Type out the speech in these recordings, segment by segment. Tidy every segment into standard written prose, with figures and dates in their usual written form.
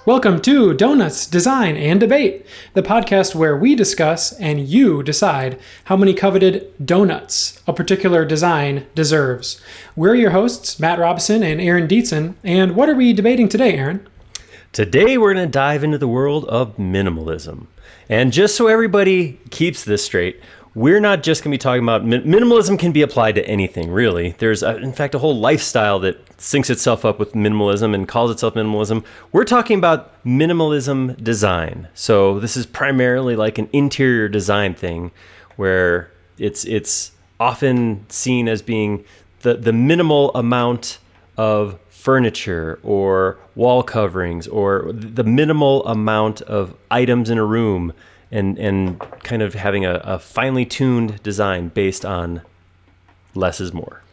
Welcome to Donuts, Design, and Debate, the podcast where we discuss and you decide how many coveted donuts a particular design deserves. We're your hosts, Matt Robison and Aaron Dietzen, and what are we debating today, Aaron? Today we're going to dive into the world of minimalism. And just so everybody keeps this straight, we're not just going to be talking about minimalism can be applied to anything, really. There's, in fact, a whole lifestyle that syncs itself up with minimalism and calls itself minimalism. We're talking about minimalism design. So this is primarily like an interior design thing where it's often seen as being the minimal amount of furniture or wall coverings or the minimal amount of items in a room and kind of having a finely tuned design based on less is more.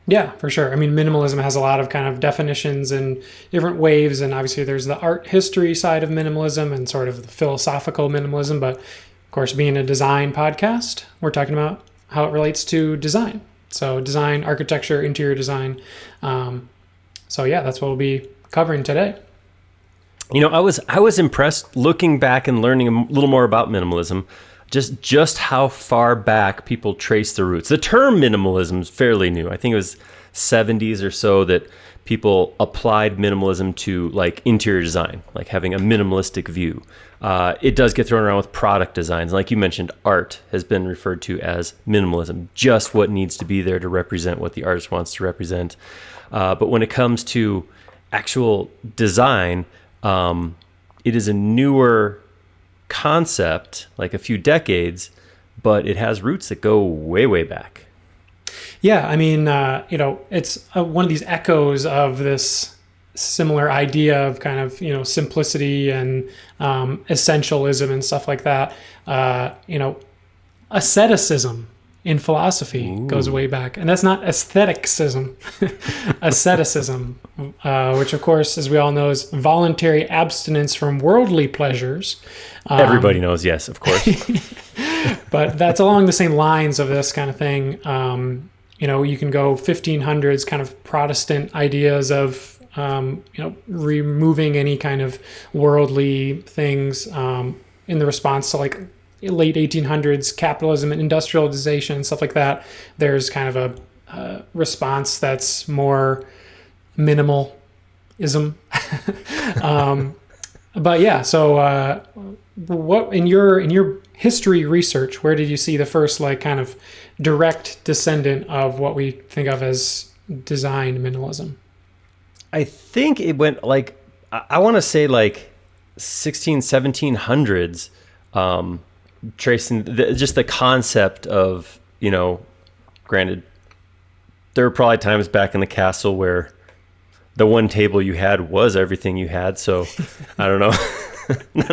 Yeah, for sure. I mean, minimalism has a lot of kind of definitions and different waves, and obviously there's the art history side of minimalism and sort of the philosophical minimalism, but of course, being a design podcast, we're talking about how it relates to design. So design, architecture, interior design. So yeah, that's what we'll be covering today. You know, I was impressed looking back and learning a little more about minimalism, just how far back people trace the roots. The term minimalism is fairly new. I think it was 70s or so that people applied minimalism to like interior design, like having a minimalistic view. It does get thrown around with product designs. Like you mentioned, art has been referred to as minimalism, just what needs to be there to represent what the artist wants to represent. But when it comes to actual design, it is a newer concept, like a few decades, but it has roots that go way, way back. Yeah, I mean, it's one of these echoes of this similar idea of kind of, simplicity and essentialism and stuff like that. Asceticism in philosophy goes way back. And that's not aestheticism, asceticism, which of course, as we all know, is voluntary abstinence from worldly pleasures. Everybody knows, yes, of course. But that's along the same lines of this kind of thing. You can go 1500s kind of Protestant ideas of, removing any kind of worldly things in the response to like late 1800s capitalism and industrialization and stuff like that. There's kind of a response that's more minimalism. But yeah, so what in your history research, where did you see the first like kind of direct descendant of what we think of as design minimalism? I think it went like, I want to say like 1700s, tracing just the concept of, granted, there were probably times back in the castle where the one table you had was everything you had. So I don't know,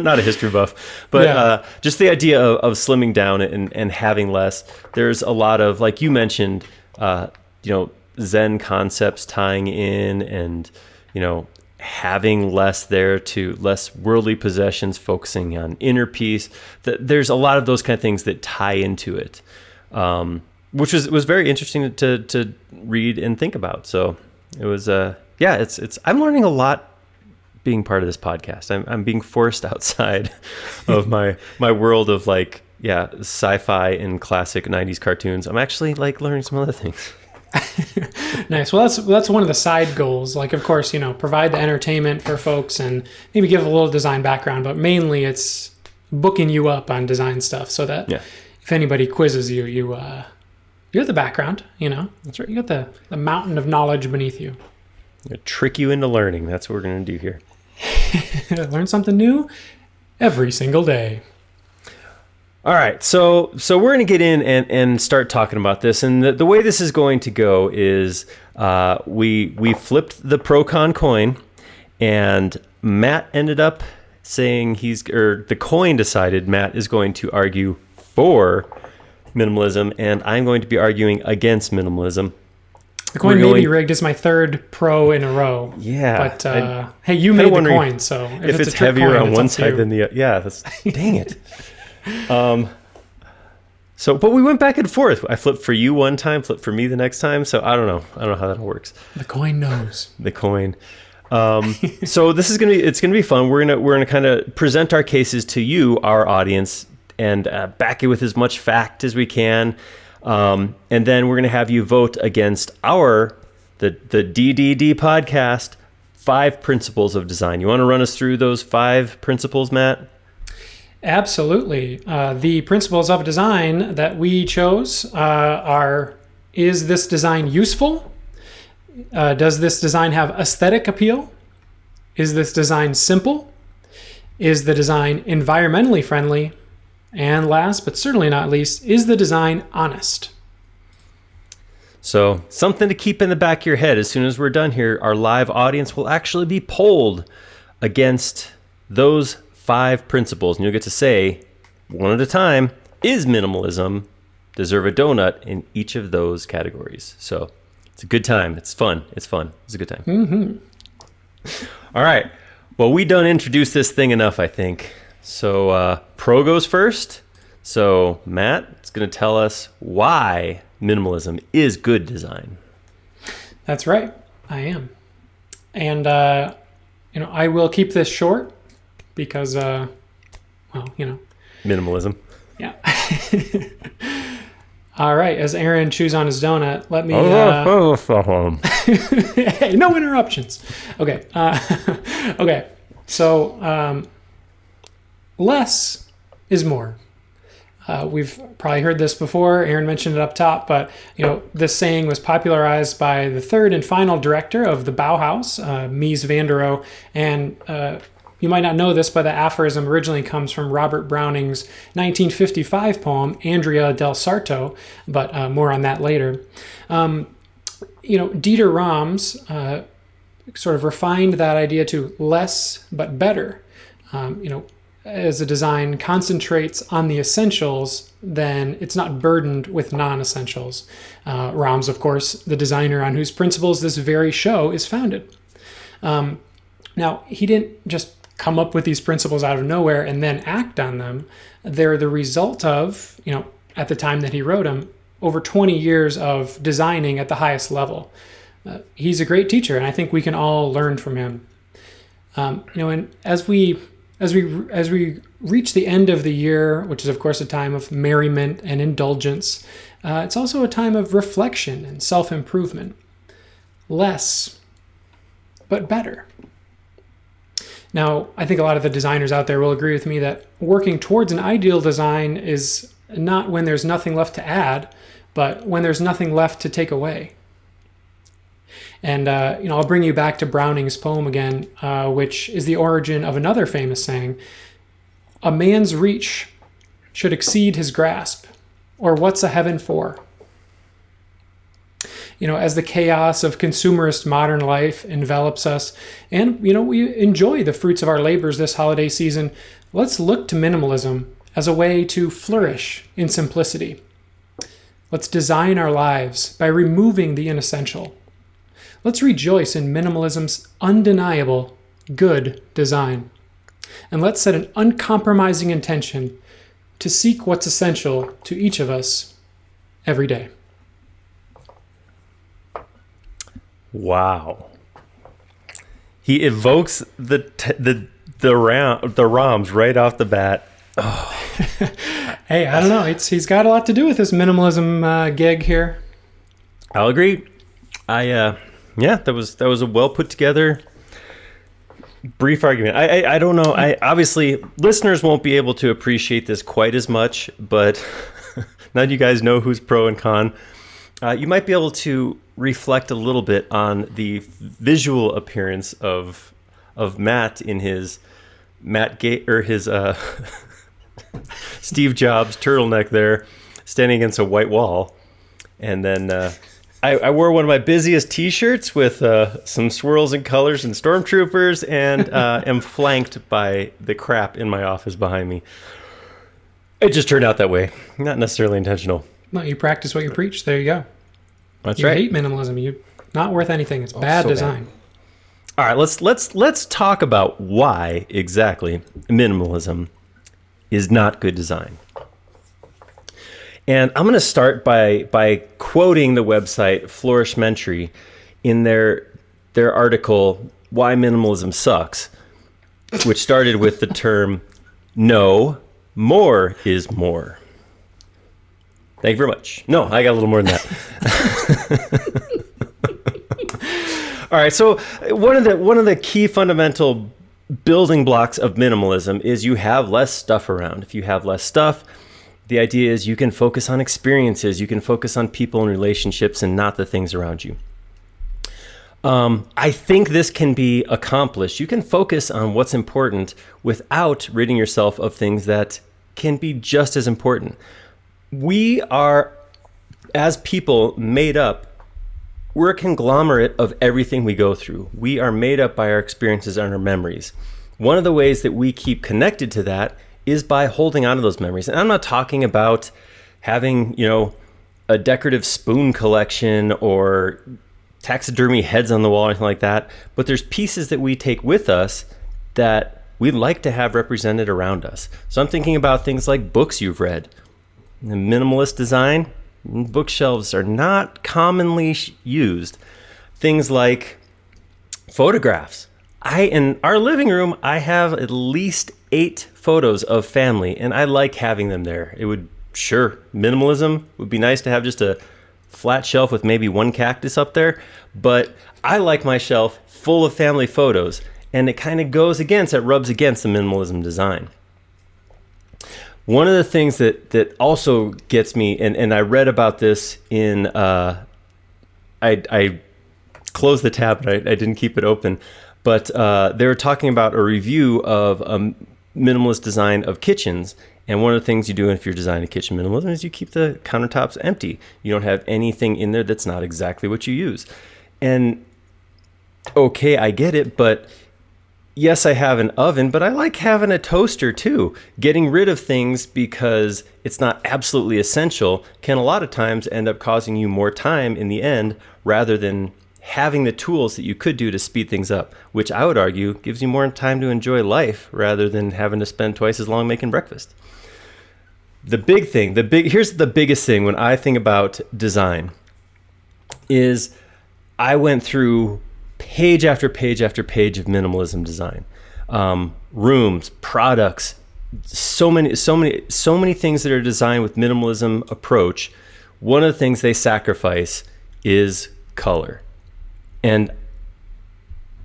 not a history buff, but just the idea of slimming down and having less. There's a lot of, like you mentioned, Zen concepts tying in and, having less there to less worldly possessions, focusing on inner peace. There's a lot of those kind of things that tie into it, which was very interesting to read and think about. So it was, I'm learning a lot being part of this podcast. I'm being forced outside of my world of like, sci-fi and classic 90s cartoons. I'm actually like learning some other things. Nice. Well, that's one of the side goals. Like, of course, provide the entertainment for folks and maybe give a little design background, but mainly it's booking you up on design stuff so that if anybody quizzes you, you're the background, That's right. You got the mountain of knowledge beneath you. I'm gonna trick you into learning. That's what we're going to do here. Learn something new every single day. All right, so we're going to get in and start talking about this, and the way this is going to go is we flipped the pro-con coin, and Matt ended up saying the coin decided Matt is going to argue for minimalism, and I'm going to be arguing against minimalism. The coin may be rigged. It's my third pro in a row. Yeah, but hey, you made the coin, so if it's heavier on one side than the other, dang it. But we went back and forth. I flipped for you one time, flipped for me the next time. So I don't know how that works. The coin knows. The coin. So this is it's gonna be fun. We're gonna kind of present our cases to you, our audience, and back it with as much fact as we can. And then we're gonna have you vote against the DDD podcast 5 principles of design. You want to run us through those 5 principles, Matt? Absolutely. The principles of design that we chose are: is this design useful? Does this design have aesthetic appeal? Is this design simple? Is the design environmentally friendly? And last but certainly not least, is the design honest? So something to keep in the back of your head. As soon as we're done here, our live audience will actually be polled against those 5 principles. And you'll get to say, one at a time, is minimalism deserve a donut in each of those categories? So it's a good time. It's fun. It's a good time. Mm-hmm. All right. Well, we done introduced this thing enough, I think. So Pro goes first. So Matt is going to tell us why minimalism is good design. That's right. I am. And, I will keep this short because, Minimalism. Yeah. All right. As Aaron chews on his donut, let me... Hey, no interruptions. Okay. Okay. So, less is more. We've probably heard this before. Aaron mentioned it up top, but this saying was popularized by the third and final director of the Bauhaus, Mies van der Rohe, and you might not know this, but the aphorism originally comes from Robert Browning's 1955 poem Andrea del Sarto, but more on that later. Dieter Rams sort of refined that idea to less but better. As a design concentrates on the essentials, then it's not burdened with non-essentials. Rams, of course, the designer on whose principles this very show is founded. Now, he didn't just come up with these principles out of nowhere and then act on them. They're the result of, at the time that he wrote them, over 20 years of designing at the highest level. He's a great teacher, and I think we can all learn from him. And as we reach the end of the year, which is of course a time of merriment and indulgence, it's also a time of reflection and self-improvement. Less, but better. Now, I think a lot of the designers out there will agree with me that working towards an ideal design is not when there's nothing left to add, but when there's nothing left to take away. And, I'll bring you back to Browning's poem again, which is the origin of another famous saying: a man's reach should exceed his grasp, or what's a heaven for? As the chaos of consumerist modern life envelops us, and, we enjoy the fruits of our labors this holiday season, let's look to minimalism as a way to flourish in simplicity. Let's design our lives by removing the inessential. Let's rejoice in minimalism's undeniable good design. And let's set an uncompromising intention to seek what's essential to each of us every day. Wow. He evokes the Rams right off the bat. Oh. Hey, I don't know. He's got a lot to do with this minimalism gig here. I'll agree. That was a well put together brief argument. I don't know. Obviously listeners won't be able to appreciate this quite as much, but now you guys know who's pro and con. You might be able to reflect a little bit on the visual appearance of Matt in his Steve Jobs turtleneck there, standing against a white wall, and then. I wore one of my busiest T-shirts with some swirls and colors and stormtroopers, and am flanked by the crap in my office behind me. It just turned out that way. Not necessarily intentional. No, you practice what you preach. There you go. That's you right. You hate minimalism. You're not worth anything. It's bad design. Bad. All right, let's talk about why exactly minimalism is not good design. And I'm going to start by quoting the website Flourishmentary in their article why minimalism sucks, which started with the term, no, more is more. Thank you very much. No, I got a little more than that. All right, so one of the key fundamental building blocks of minimalism is you have less stuff around. If you have less stuff, the idea is you can focus on experiences, you can focus on people and relationships and not the things around you. I think this can be accomplished. You can focus on what's important without ridding yourself of things that can be just as important. We are, as people, made up. We're a conglomerate of everything we go through. We are made up by our experiences and our memories. One of the ways that we keep connected to that is by holding on to those memories. And I'm not talking about having, a decorative spoon collection or taxidermy heads on the wall or anything like that. But there's pieces that we take with us that we'd like to have represented around us. So I'm thinking about things like books you've read. The minimalist design, bookshelves are not commonly used. Things like photographs. In our living room, I have at least 8 photos of family, and I like having them there. Minimalism would be nice to have just a flat shelf with maybe one cactus up there, but I like my shelf full of family photos, and it kind of rubs against the minimalism design. One of the things that also gets me, and I read about this in, I closed the tab, but I didn't keep it open, but they were talking about a review of a minimalist design of kitchens. And one of the things you do if you're designing a kitchen minimalism is you keep the countertops empty. You don't have anything in there that's not exactly what you use. And okay, I get it, but yes, I have an oven, but I like having a toaster too. Getting rid of things because it's not absolutely essential can a lot of times end up causing you more time in the end rather than having the tools that you could do to speed things up, which I would argue gives you more time to enjoy life rather than having to spend twice as long making breakfast. Here's the biggest thing when I think about design is I went through page after page after page of minimalism design. Rooms, products, so many things that are designed with minimalism approach. One of the things they sacrifice is color. And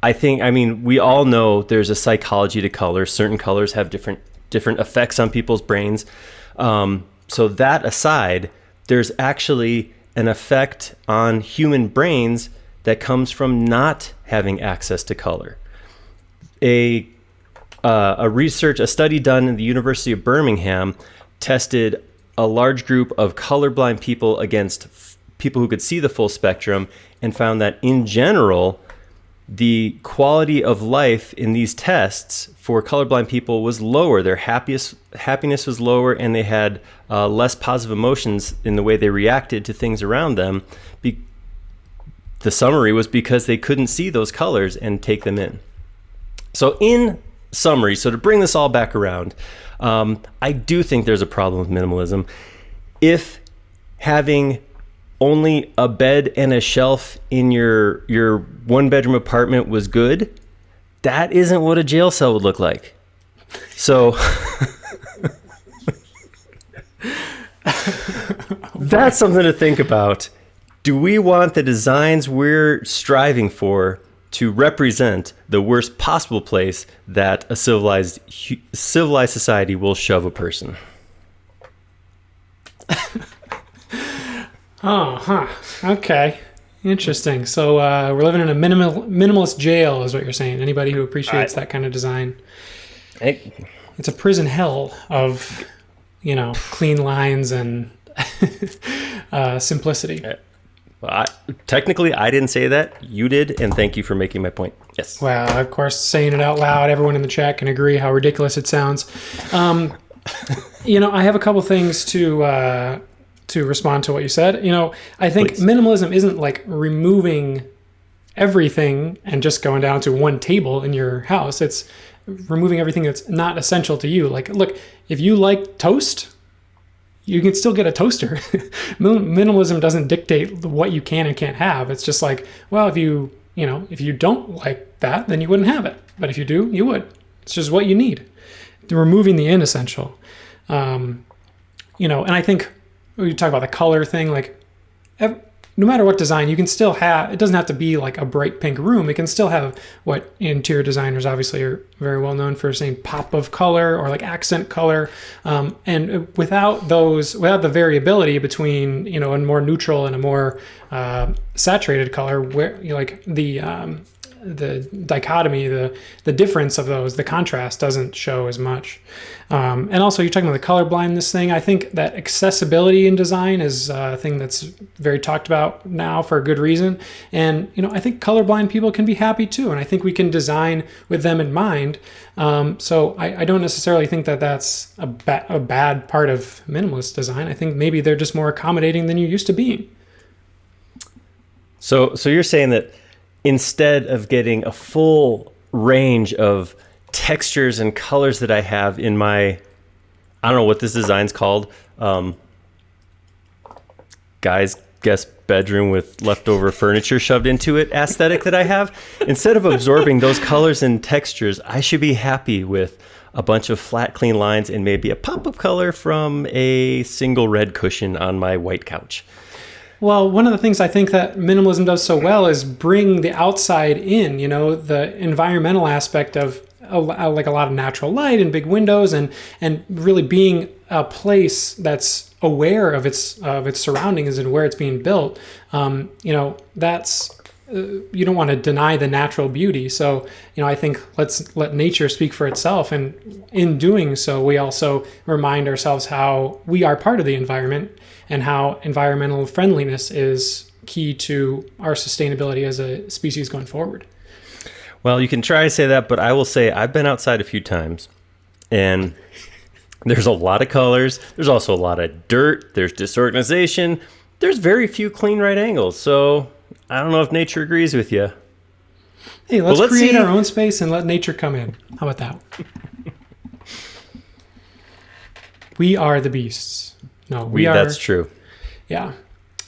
we all know there's a psychology to color. Certain colors have different effects on people's brains. So that aside, there's actually an effect on human brains that comes from not having access to color. A study done in the University of Birmingham tested a large group of colorblind people against people who could see the full spectrum and found that in general, the quality of life in these tests for colorblind people was lower. Their happiness was lower, and they had less positive emotions in the way they reacted to things around them. The summary was because they couldn't see those colors and take them in. So in summary, so to bring this all back around, I do think there's a problem with minimalism. If having only a bed and a shelf in your 1-bedroom apartment was good, that isn't what a jail cell would look like. So that's something to think about. Do we want the designs we're striving for to represent the worst possible place that a civilized society will shove a person? Okay. Interesting. So we're living in a minimalist jail is what you're saying. Anybody who appreciates that kind of design. It's a prison hell of, clean lines and simplicity. Well, technically, I didn't say that. You did, and thank you for making my point. Yes. Well, of course, saying it out loud, everyone in the chat can agree how ridiculous it sounds. I have a couple things to respond to what you said. I think minimalism isn't like removing everything and just going down to one table in your house. It's removing everything that's not essential to you. Like, look, if you like toast, you can still get a toaster. Minimalism doesn't dictate what you can and can't have. It's just like, well, if you if you don't like that, then you wouldn't have it. But if you do, you would. It's just what you need. Removing the inessential. And I think when you talk about the color thing, like no matter what design, you can still have, it doesn't have to be like a bright pink room. It can still have what interior designers obviously are very well known for, saying pop of color or like accent color. And without the variability between, a more neutral and a more saturated color, where like the dichotomy, the difference of those, the contrast doesn't show as much. And also, you're talking about the color blindness thing. I think that accessibility in design is a thing that's very talked about now for a good reason. And, I think colorblind people can be happy too. And I think we can design with them in mind. So I don't necessarily think that that's a bad part of minimalist design. I think maybe they're just more accommodating than you used to being. So you're saying that instead of getting a full range of textures and colors that I have in my, I don't know what this design's called, guy's guest bedroom with leftover furniture shoved into it aesthetic that I have, instead of absorbing those colors and textures, I should be happy with a bunch of flat, clean lines and maybe a pop of color from a single red cushion on my white couch. Well, one of the things I think that minimalism does so well is bring the outside in, the environmental aspect of like a lot of natural light and big windows and really being a place that's aware of its surroundings and where it's being built. That's you don't want to deny the natural beauty. So, I think let's let nature speak for itself. And in doing so, we also remind ourselves how we are part of the environment and how environmental friendliness is key to our sustainability as a species going forward. Well, you can try to say that, but I will say I've been outside a few times and there's a lot of colors. There's also a lot of dirt. There's disorganization. There's very few clean right angles. So I don't know if nature agrees with you. Hey, let's create our own space and let nature come in. How about that? We are the beasts. No, we are. That's true. Yeah.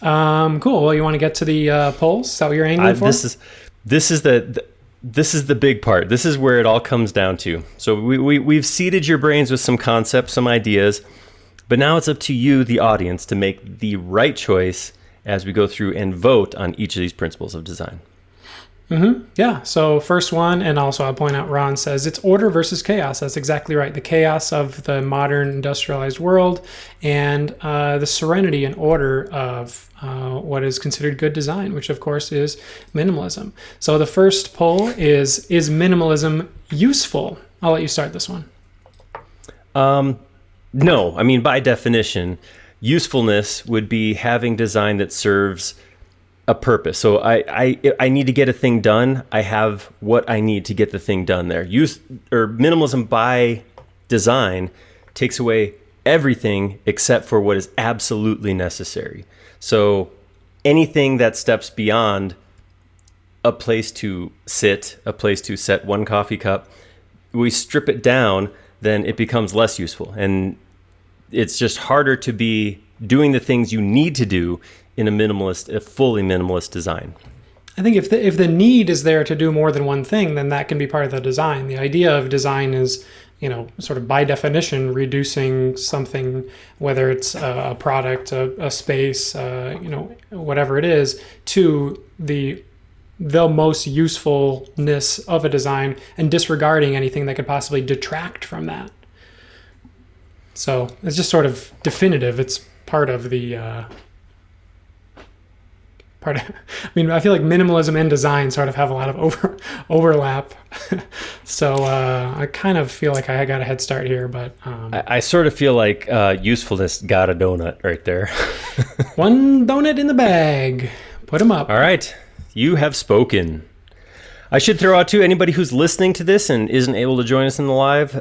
Cool. Well, you want to get to the polls? Is that what you're angling for? This is the big part. This is where it all comes down to. So we've seeded your brains with some concepts, some ideas, but now it's up to you, the audience, to make the right choice as we go through and vote on each of these principles of design. Mm-hmm. Yeah. So first one, and also I'll point out, Ron says it's order versus chaos. That's exactly right. The chaos of the modern industrialized world and the serenity and order of what is considered good design, which of course is minimalism. So the first poll is minimalism useful? I'll let you start this one. No. I mean, by definition, usefulness would be having design that serves a purpose. So I need to get a thing done. I have what I need to get the thing done there. Minimalism by design takes away everything except for what is absolutely necessary. So anything that steps beyond a place to sit, a place to set one coffee cup, we strip it down, then it becomes less useful. And it's just harder to be doing the things you need to do in a fully minimalist design. I think if the need is there to do more than one thing, then that can be part of the design. The idea of design is, sort of by definition, reducing something, whether it's a product, a space, whatever it is, to the most usefulness of a design and disregarding anything that could possibly detract from that. So it's just sort of definitive. It's part of the... I feel like minimalism and design sort of have a lot of overlap. So I kind of feel like I got a head start here, but... I sort of feel like usefulness got a donut right there. One donut in the bag. Put them up. All right. You have spoken. I should throw out to anybody who's listening to this and isn't able to join us in the live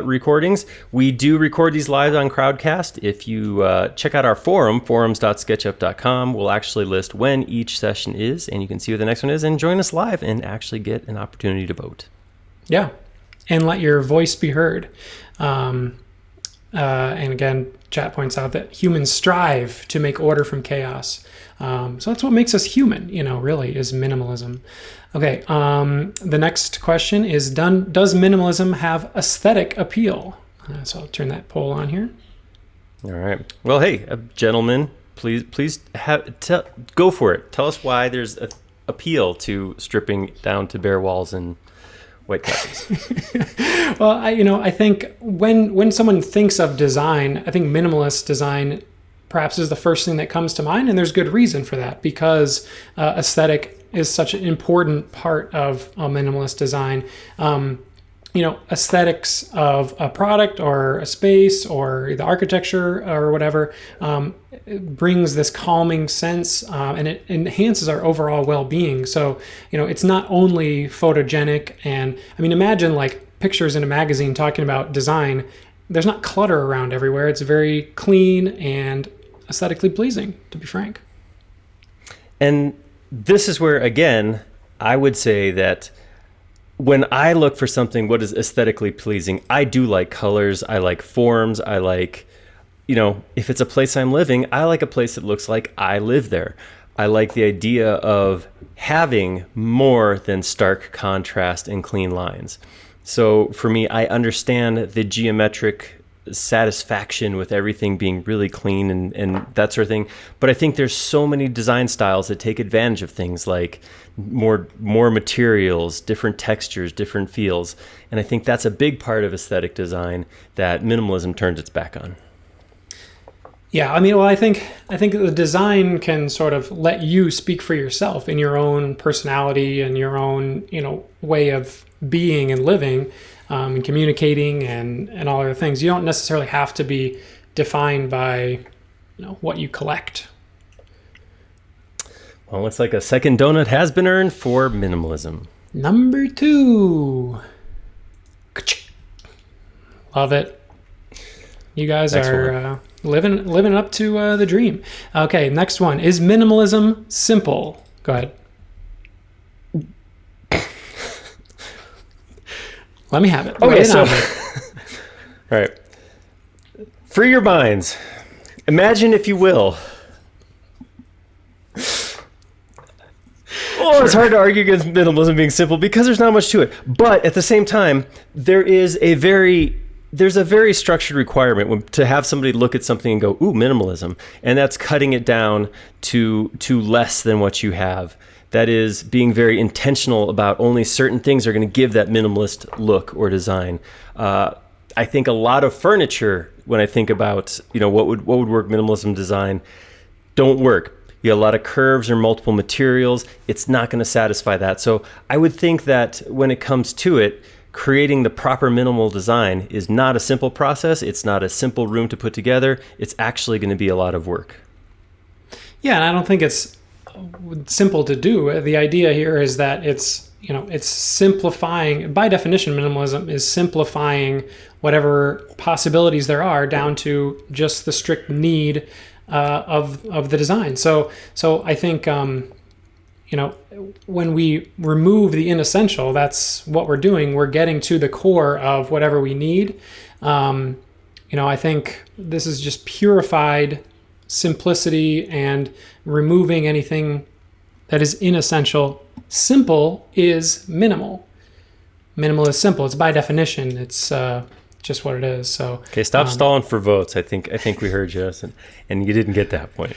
recordings. We do record these live on Crowdcast. If you check out our forum, forums.sketchup.com, we'll actually list when each session is, and you can see what the next one is, and join us live and actually get an opportunity to vote. Yeah, and let your voice be heard. And again, chat points out that humans strive to make order from chaos. So that's what makes us human, really, is minimalism. Okay, the next question is, does minimalism have aesthetic appeal? So I'll turn that poll on here. All right. Well, hey, gentlemen, please go for it. Tell us why there's an appeal to stripping down to bare walls and white couches. Well, I think when someone thinks of design, I think minimalist design perhaps is the first thing that comes to mind, and there's good reason for that, because aesthetic is such an important part of a minimalist design. Aesthetics of a product or a space or the architecture or whatever brings this calming sense, and it enhances our overall well-being. So, it's not only photogenic, and imagine like pictures in a magazine talking about design. There's not clutter around everywhere. It's very clean and aesthetically pleasing, to be frank. And this is where, again, I would say that when I look for something, what is aesthetically pleasing, I do like colors. I like forms. I like, if it's a place I'm living, I like a place that looks like I live there. I like the idea of having more than stark contrast and clean lines. So for me, I understand the geometric satisfaction with everything being really clean and that sort of thing. But I think there's so many design styles that take advantage of things like more materials, different textures, different feels. And I think that's a big part of aesthetic design that minimalism turns its back on. Yeah, I think the design can sort of let you speak for yourself in your own personality and your own, way of being and living, and communicating and all other things. You don't necessarily have to be defined by, what you collect. Well, looks like a second donut has been earned for minimalism. Number 2. Love it. You guys are living up to the dream. Okay, next one. Is minimalism simple? Go ahead. Let me have it. Okay, so all right. Free your minds. Imagine, if you will. Oh, it's hard to argue against minimalism being simple because there's not much to it. But at the same time, there's a very structured requirement to have somebody look at something and go, ooh, minimalism. And that's cutting it down to less than what you have. That is being very intentional about only certain things are going to give that minimalist look or design. I think a lot of furniture, when I think about, what would work minimalism design, don't work. You have a lot of curves or multiple materials. It's not going to satisfy that. So I would think that when it comes to it, creating the proper minimal design is not a simple process. It's not a simple room to put together. It's actually going to be a lot of work. Yeah, and I don't think it's simple to do. The idea here is that it's simplifying. By definition, minimalism is simplifying whatever possibilities there are down to just the strict need of the design. So I think when we remove the inessential, that's what we're doing. We're getting to the core of whatever we need. I think this is just purified simplicity and removing anything that is inessential. Simple is minimal. Minimal is simple. It's by definition. It's just what it is. So okay, stop stalling for votes. I think we heard you, and you didn't get that point.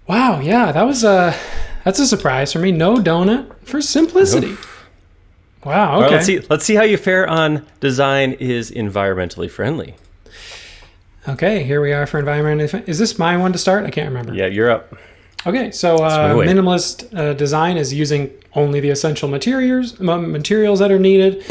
Wow, yeah, that's a surprise for me. No donut for simplicity. Nope. Wow. Okay. All right, let's see how you fare on design is environmentally friendly. Okay, here we are for environmentally. Is this my one to start? I can't remember. Yeah, you're up. Okay, so minimalist design is using only the essential materials that are needed,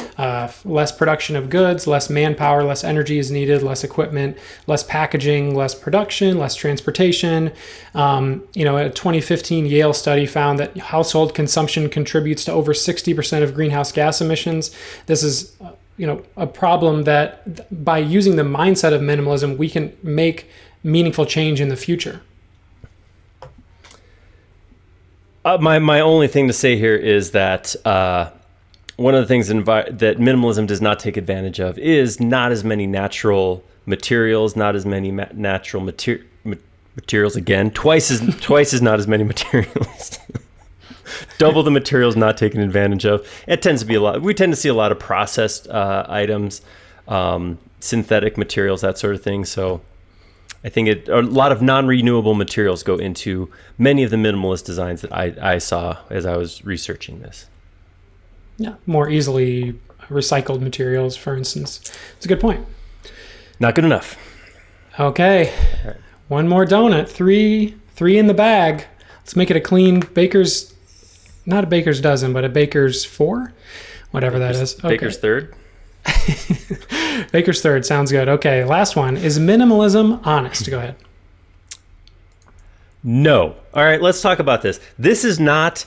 less production of goods, less manpower, less energy is needed, less equipment, less packaging, less production, less transportation. A 2015 Yale study found that household consumption contributes to over 60% of greenhouse gas emissions. This is a problem that by using the mindset of minimalism, we can make meaningful change in the future. My only thing to say here is that one of the things that minimalism does not take advantage of is not as many natural materials, not as many natural materials again, twice as not as many materials. Double the materials not taken advantage of. It tends to be a lot. We tend to see a lot of processed items, synthetic materials, that sort of thing. So I think a lot of non-renewable materials go into many of the minimalist designs that I saw as I was researching this. Yeah, more easily recycled materials, for instance. It's a good point. Not good enough. Okay, All right. One more donut. Three in the bag. Let's make it a clean baker's, not a baker's dozen, but a baker's 4, whatever that is. Okay. Baker's third. Baker's third sounds good. Okay, last one. Is minimalism honest? Go ahead. No. All right, let's talk about this. This is not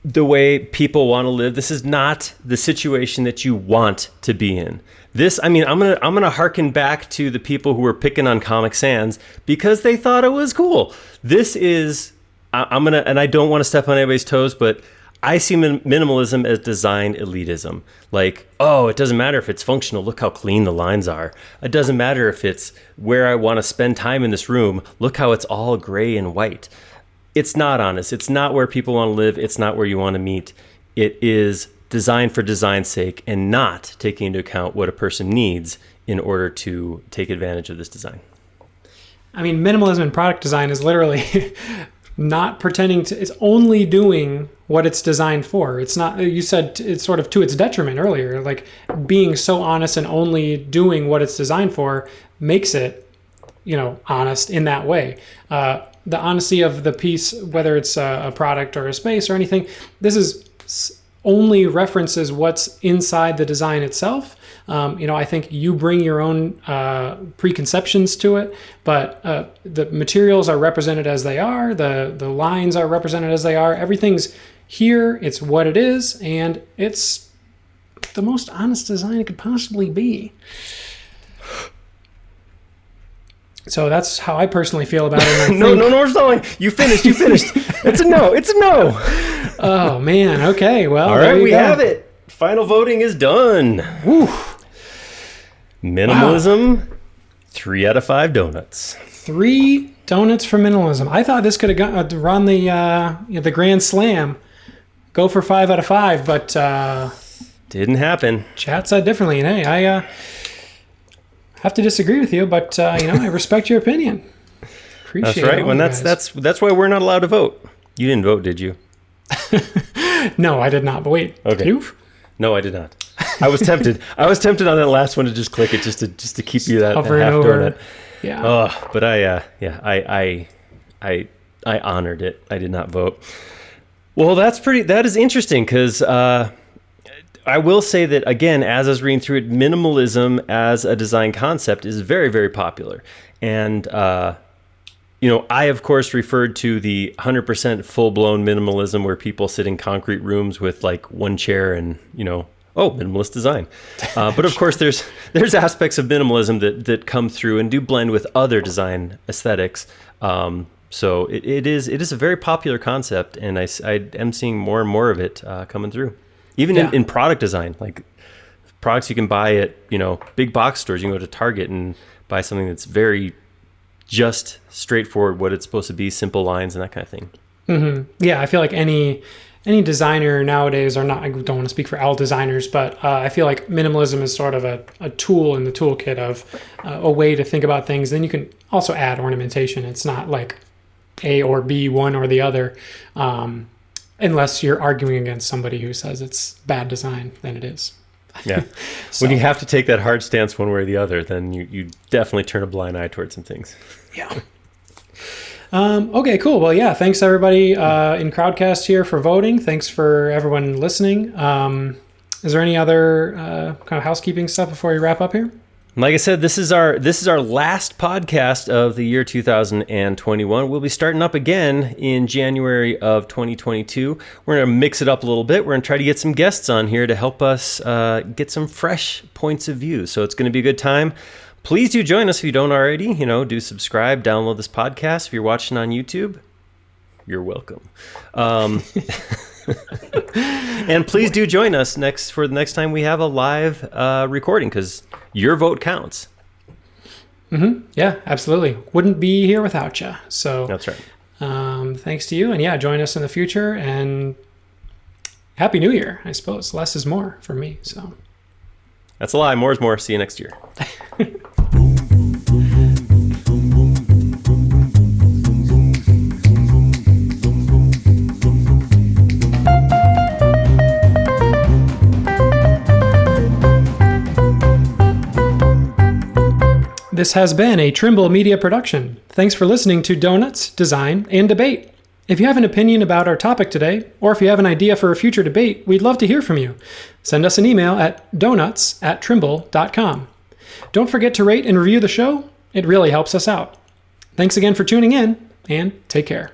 the way people want to live. This is not the situation that you want to be in. This, I mean, I'm gonna harken back to the people who were picking on Comic Sans because they thought it was cool. This is, and I don't want to step on anybody's toes, but I see minimalism as design elitism. Like, oh, it doesn't matter if it's functional. Look how clean the lines are. It doesn't matter if it's where I want to spend time in this room. Look how it's all gray and white. It's not honest. It's not where people want to live. It's not where you want to meet. It is designed for design's sake and not taking into account what a person needs in order to take advantage of this design. I mean, minimalism in product design is literally not pretending to, it's only doing what it's designed for. It's not, you said it's sort of to its detriment earlier, like being so honest and only doing what it's designed for makes it, honest in that way. The honesty of the piece, whether it's a product or a space or anything, this is only references what's inside the design itself. I think you bring your own preconceptions to it, but the materials are represented as they are. The lines are represented as they are. Everything's here. It's what it is, and it's the most honest design it could possibly be. So that's how I personally feel about it. No, we're stalling. You finished. It's a no. Oh, man. Okay. Well, all right, we have it. Final voting is done. Woo. Minimalism, wow. 3 out of 5 donuts. 3 donuts for minimalism. I thought this could have run the Grand Slam. Go for 5 out of 5, but didn't happen. Chat said differently. And hey, I have to disagree with you, but I respect your opinion. Appreciate that's right. it. When that's why we're not allowed to vote. You didn't vote, did you? No, I did not. But wait, okay. Did you? No, I did not. I was tempted. I was tempted on that last one to just click it, just to keep you that half donut. Yeah. Oh, but I honored it. I did not vote. Well, that is interesting because I will say that again, as I was reading through it, minimalism as a design concept is very, very popular, and I of course referred to the 100% full-blown minimalism where people sit in concrete rooms with like one chair and minimalist design. But of course, there's aspects of minimalism that come through and do blend with other design aesthetics. So it is a very popular concept, and I am seeing more and more of it coming through. Even in product design, like products you can buy at big box stores. You can go to Target and buy something that's very just straightforward, what it's supposed to be, simple lines and that kind of thing. Mm-hmm. Yeah, I feel like any designer nowadays, or not, I don't want to speak for all designers, but I feel like minimalism is sort of a tool in the toolkit of a way to think about things. Then you can also add ornamentation. It's not like A or B, one or the other, unless you're arguing against somebody who says it's bad design, then it is. Yeah. So, when you have to take that hard stance one way or the other, then you definitely turn a blind eye towards some things. Yeah. Okay, cool. Well, yeah, thanks everybody in Crowdcast here for voting. Thanks for everyone listening. Is there any other kind of housekeeping stuff before we wrap up here? Like I said, this is our last podcast of the year 2021. We'll be starting up again in January of 2022. We're going to mix it up a little bit. We're going to try to get some guests on here to help us get some fresh points of view. So it's going to be a good time. Please do join us if you don't already. Do subscribe, download this podcast. If you're watching on YouTube, you're welcome. And please do join us for the next time we have a live recording, because your vote counts. Yeah, absolutely. Wouldn't be here without you. So That's right. thanks to you. And yeah, join us in the future. And Happy New Year, I suppose. Less is more for me. So That's a lie. More is more. See you next year. This has been a Trimble Media production. Thanks for listening to Donuts, Design, and Debate. If you have an opinion about our topic today, or if you have an idea for a future debate, we'd love to hear from you. Send us an email at donuts@trimble.com. Don't forget to rate and review the show. It really helps us out. Thanks again for tuning in, and take care.